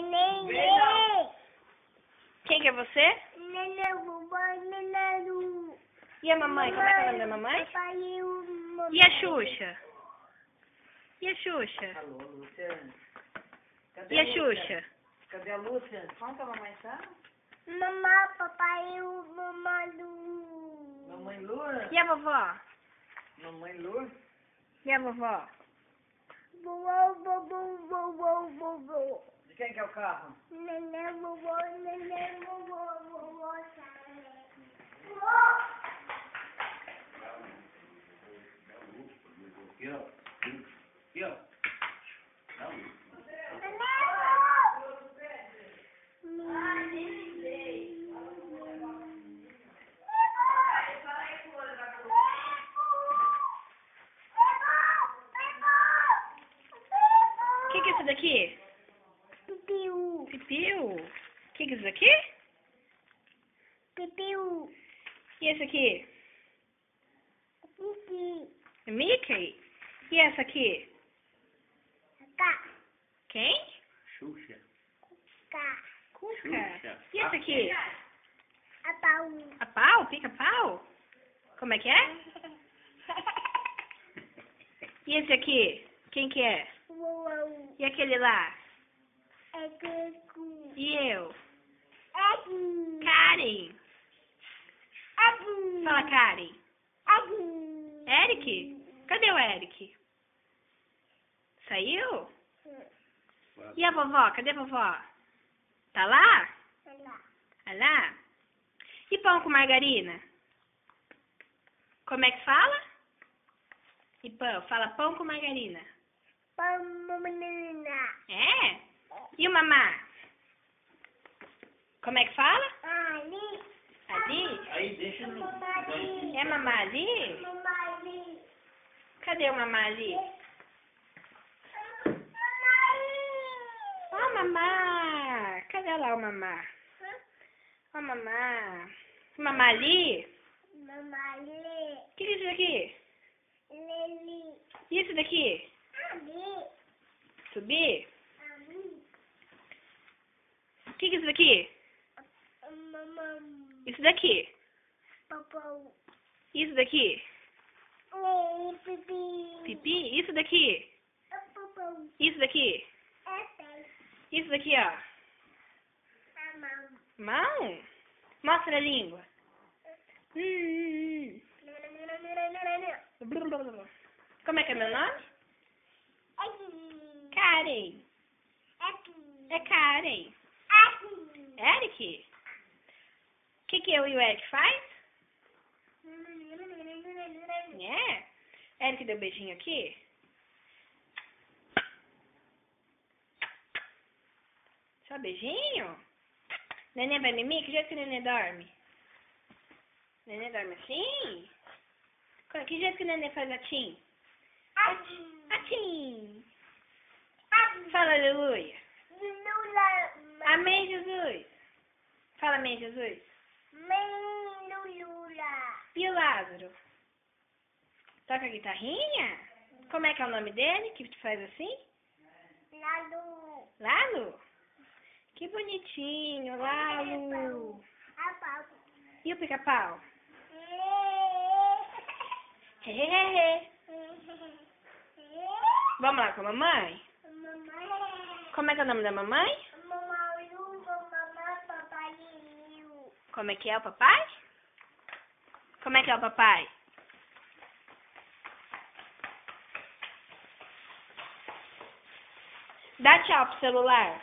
Neném. Quem que é você? Neném, vovó, neném. E a mamãe? Como é que é o nome da mamãe? Papai e o mamãe. E a Xuxa? E a Xuxa? Alô, Lúcia. E a Xuxa? Cadê a Lúcia? Como que a mamãe tá? Mamãe, papai e o mamãe. Mamãe Lua? E a vovó? Mamãe Lua? E a vovó? Vovó, vovó, vovó, vovó. De quem que é o carro? Neném, vovó, vovó, Aqui, ó. Aqui, ó. O que é isso daqui? Pipiu, Pipiu? O que é isso daqui? pipiu, E esse aqui? pipi, Mickey? E essa aqui? cá, Quem? Xuxa. cá, Cuca. Xuxa. E esse aqui? a pau, A pau? Pica-pau? Como é que é? E esse aqui? Quem que é? uau, E aquele lá? é cucu, E eu? aqui, Karen. aqui, Fala, Karen. aqui. Eric? Cadê o Eric? Saiu? E a vovó? Cadê a vovó? Tá lá? Tá lá? E pão com margarina? Como é que fala? E pão? Fala pão com margarina. Menina, É? E o mamá? Como é que fala? ali, Ali? Aí deixa no. mamãe, É mamá ali? mamãe, Cadê o mamá ali? Ó, o mamá! Cadê lá o mamá? Ó, o mamá. Mamá ali? mamãe, O que é isso daqui? Lili, E isso daqui? ali, Subir? ali, O que é isso daqui? mamãe, Isso daqui? papau, Isso daqui? pipi, Pipi? Isso daqui? papau, Isso daqui? Isso daqui, ó. Mão? Mostra a língua. Como é que é meu nome? Karen. É Karen. Eric? O que eu e o Eric faz? É? Eric deu beijinho aqui? Só beijinho? Nenê vai mimir? Que jeito que o nenê dorme? Nenê dorme assim? Que jeito que o nenê faz atim? Atim! Fala aleluia! Amém, Jesus! Fala amém, Jesus! E o Lázaro? Toca a guitarrinha? Como é que é o nome dele que tu faz assim? Lalo? Que bonitinho, Lalo! E o pica-pau? Vamos lá com a mamãe? Como é que é o nome da mamãe? Como é que é o papai? Como é que é o papai? Dá tchau pro celular.